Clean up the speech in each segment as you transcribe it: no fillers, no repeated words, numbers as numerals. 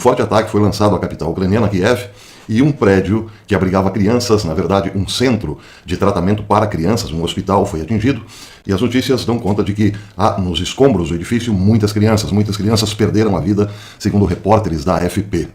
forte ataque foi lançado à capital ucraniana, Kiev, e um prédio que abrigava crianças, na verdade um centro de tratamento para crianças, um hospital, foi atingido. E as notícias dão conta de que há nos escombros do edifício muitas crianças perderam a vida, segundo repórteres da AFP.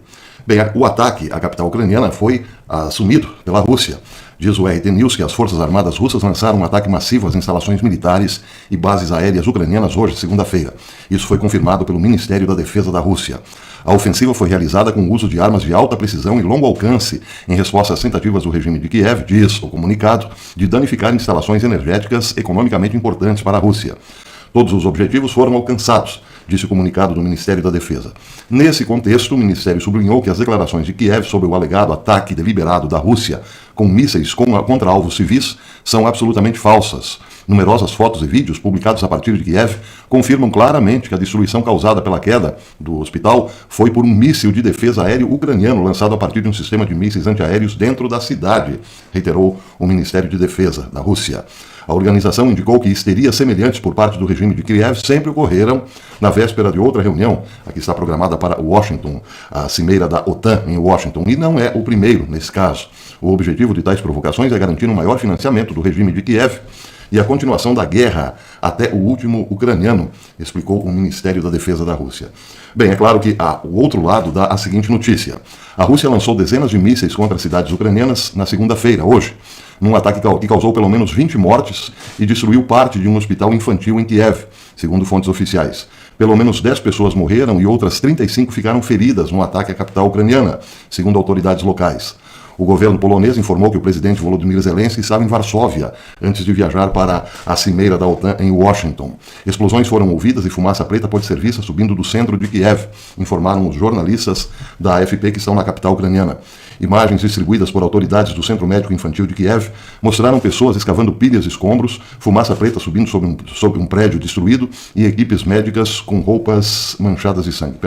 Bem, o ataque à capital ucraniana foi assumido pela Rússia. Diz o RT News que as Forças Armadas russas lançaram um ataque massivo às instalações militares e bases aéreas ucranianas hoje, segunda-feira. Isso foi confirmado pelo Ministério da Defesa da Rússia. A ofensiva foi realizada com o uso de armas de alta precisão e longo alcance, em resposta às tentativas do regime de Kiev, diz o comunicado, de danificar instalações energéticas economicamente importantes para a Rússia. Todos os objetivos foram alcançados, disse o comunicado do Ministério da Defesa. Nesse contexto, o Ministério sublinhou que as declarações de Kiev sobre o alegado ataque deliberado da Rússia com mísseis contra alvos civis são absolutamente falsas. Numerosas fotos e vídeos publicados a partir de Kiev confirmam claramente que a destruição causada pela queda do hospital foi por um míssil de defesa aéreo ucraniano lançado a partir de um sistema de mísseis antiaéreos dentro da cidade, reiterou o Ministério de Defesa da Rússia. A organização indicou que histerias semelhantes por parte do regime de Kiev sempre ocorreram na véspera de outra reunião, a que está programada para Washington, a cimeira da OTAN em Washington, e não é o primeiro nesse caso. O objetivo de tais provocações é garantir um maior financiamento do regime de Kiev e a continuação da guerra até o último ucraniano, explicou o Ministério da Defesa da Rússia. Bem, é claro que o outro lado dá a seguinte notícia. A Rússia lançou dezenas de mísseis contra cidades ucranianas na segunda-feira, hoje, num ataque que causou pelo menos 20 mortes e destruiu parte de um hospital infantil em Kiev, segundo fontes oficiais. Pelo menos 10 pessoas morreram e outras 35 ficaram feridas no ataque à capital ucraniana, segundo autoridades locais. O governo polonês informou que o presidente Volodymyr Zelensky estava em Varsóvia antes de viajar para a cimeira da OTAN em Washington. Explosões foram ouvidas e fumaça preta pode ser vista subindo do centro de Kiev, informaram os jornalistas da AFP que estão na capital ucraniana. Imagens distribuídas por autoridades do Centro Médico Infantil de Kiev mostraram pessoas escavando pilhas e escombros, fumaça preta subindo sobre um prédio destruído e equipes médicas com roupas manchadas de sangue.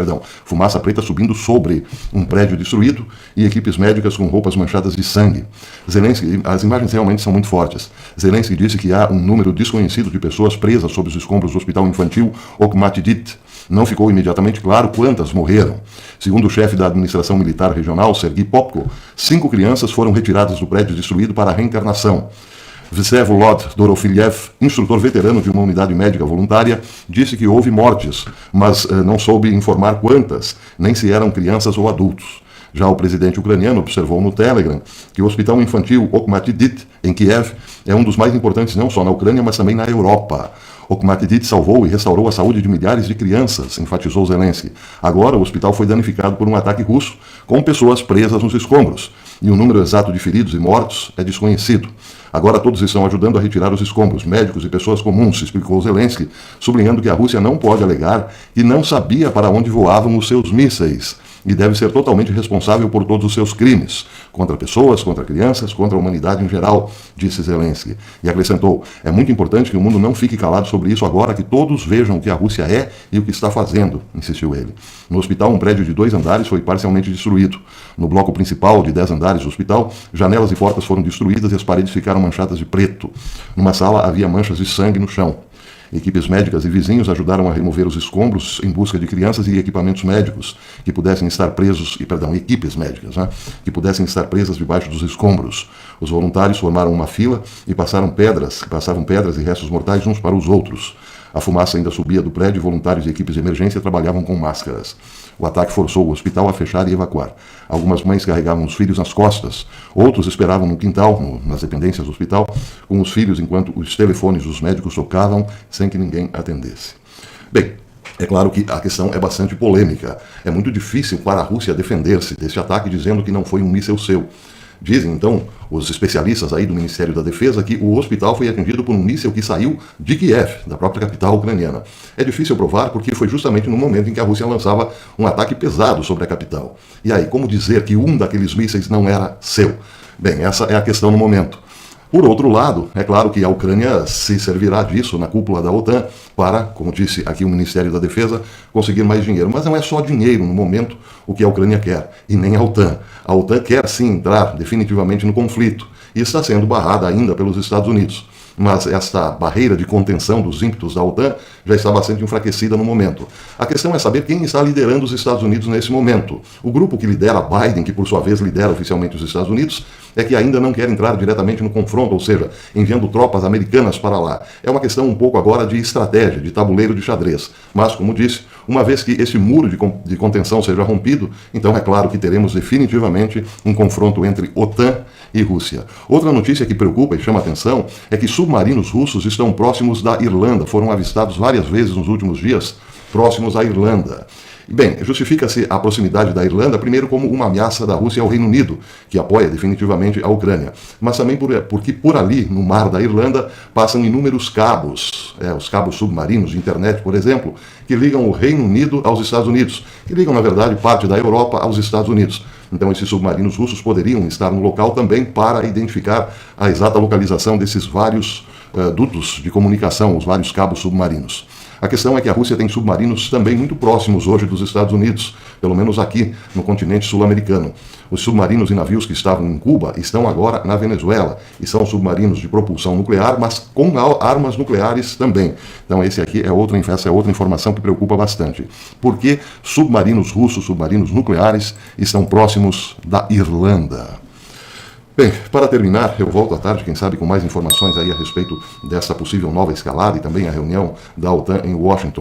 Fumaça preta subindo sobre um prédio destruído e equipes médicas com roupas manchadas de sangue. Zelensky, as imagens realmente são muito fortes. Zelensky disse que há um número desconhecido de pessoas presas sob os escombros do hospital infantil Okmatidit. Não ficou imediatamente claro quantas morreram. Segundo o chefe da administração militar regional, Sergei Popko, 5 crianças foram retiradas do prédio destruído para a reencarnação. Vsevolod Dorofiliev, instrutor veterano de uma unidade médica voluntária, disse que houve mortes, mas não soube informar quantas, nem se eram crianças ou adultos. Já o presidente ucraniano observou no Telegram que o hospital infantil Okmatidit, em Kiev, é um dos mais importantes não só na Ucrânia, mas também na Europa. Okmatidit salvou e restaurou a saúde de milhares de crianças, enfatizou Zelensky. Agora, o hospital foi danificado por um ataque russo, com pessoas presas nos escombros, e o número exato de feridos e mortos é desconhecido. Agora todos estão ajudando a retirar os escombros, médicos e pessoas comuns, explicou Zelensky, sublinhando que a Rússia não pode alegar que não sabia para onde voavam os seus mísseis e deve ser totalmente responsável por todos os seus crimes, contra pessoas, contra crianças, contra a humanidade em geral, disse Zelensky. E acrescentou, é muito importante que o mundo não fique calado sobre isso agora que todos vejam o que a Rússia é e o que está fazendo, insistiu ele. No hospital, um prédio de 2 andares foi parcialmente destruído. No bloco principal, de 10 andares do hospital, janelas e portas foram destruídas e as paredes ficaram manchadas de preto. Numa sala havia manchas de sangue no chão. Equipes médicas e vizinhos ajudaram a remover os escombros em busca de crianças e equipamentos médicos que pudessem estar equipes médicas, que pudessem estar presas debaixo dos escombros. Os voluntários formaram uma fila e passavam pedras e restos mortais uns para os outros. A fumaça ainda subia do prédio e voluntários e equipes de emergência trabalhavam com máscaras. O ataque forçou o hospital a fechar e evacuar. Algumas mães carregavam os filhos nas costas. Outros esperavam no quintal, nas dependências do hospital, com os filhos enquanto os telefones dos médicos tocavam sem que ninguém atendesse. Bem, é claro que a questão é bastante polêmica. É muito difícil para a Rússia defender-se desse ataque dizendo que não foi um míssil seu. Dizem, então, os especialistas aí do Ministério da Defesa que o hospital foi atingido por um míssil que saiu de Kiev, da própria capital ucraniana. É difícil provar porque foi justamente no momento em que a Rússia lançava um ataque pesado sobre a capital. E aí, como dizer que um daqueles mísseis não era seu? Bem, essa é a questão no momento. Por outro lado, é claro que a Ucrânia se servirá disso na cúpula da OTAN para, como disse aqui o Ministério da Defesa, conseguir mais dinheiro. Mas não é só dinheiro no momento o que a Ucrânia quer, e nem a OTAN. A OTAN quer sim entrar definitivamente no conflito e está sendo barrada ainda pelos Estados Unidos. mas esta barreira de contenção dos ímpetos da OTAN já está bastante enfraquecida no momento. A questão é saber quem está liderando os Estados Unidos nesse momento. O grupo que lidera Biden, que por sua vez lidera oficialmente os Estados Unidos, é que ainda não quer entrar diretamente no confronto, ou seja, enviando tropas americanas para lá. É uma questão um pouco agora de estratégia, de tabuleiro de xadrez. Mas, como disse, uma vez que esse muro de contenção seja rompido, então é claro que teremos definitivamente um confronto entre OTAN e Rússia. Outra notícia que preocupa e chama a atenção é que submarinos russos estão próximos da Irlanda, foram avistados várias vezes nos últimos dias, próximos à Irlanda. Bem, justifica-se a proximidade da Irlanda, primeiro como uma ameaça da Rússia ao Reino Unido, que apoia definitivamente a Ucrânia, mas também porque por ali, no mar da Irlanda, passam inúmeros cabos, os cabos submarinos de internet, por exemplo, que ligam o Reino Unido aos Estados Unidos, que ligam, na verdade, parte da Europa aos Estados Unidos. Então, esses submarinos russos poderiam estar no local também para identificar a exata localização desses vários dutos de comunicação, os vários cabos submarinos. A questão é que a Rússia tem submarinos também muito próximos hoje dos Estados Unidos, pelo menos aqui no continente sul-americano. Os submarinos e navios que estavam em Cuba estão agora na Venezuela e são submarinos de propulsão nuclear, mas com armas nucleares também. Então essa é outra informação que preocupa bastante. Por que submarinos russos, submarinos nucleares, estão próximos da Irlanda? Bem, para terminar, eu volto à tarde, quem sabe, com mais informações aí a respeito dessa possível nova escalada e também a reunião da OTAN em Washington.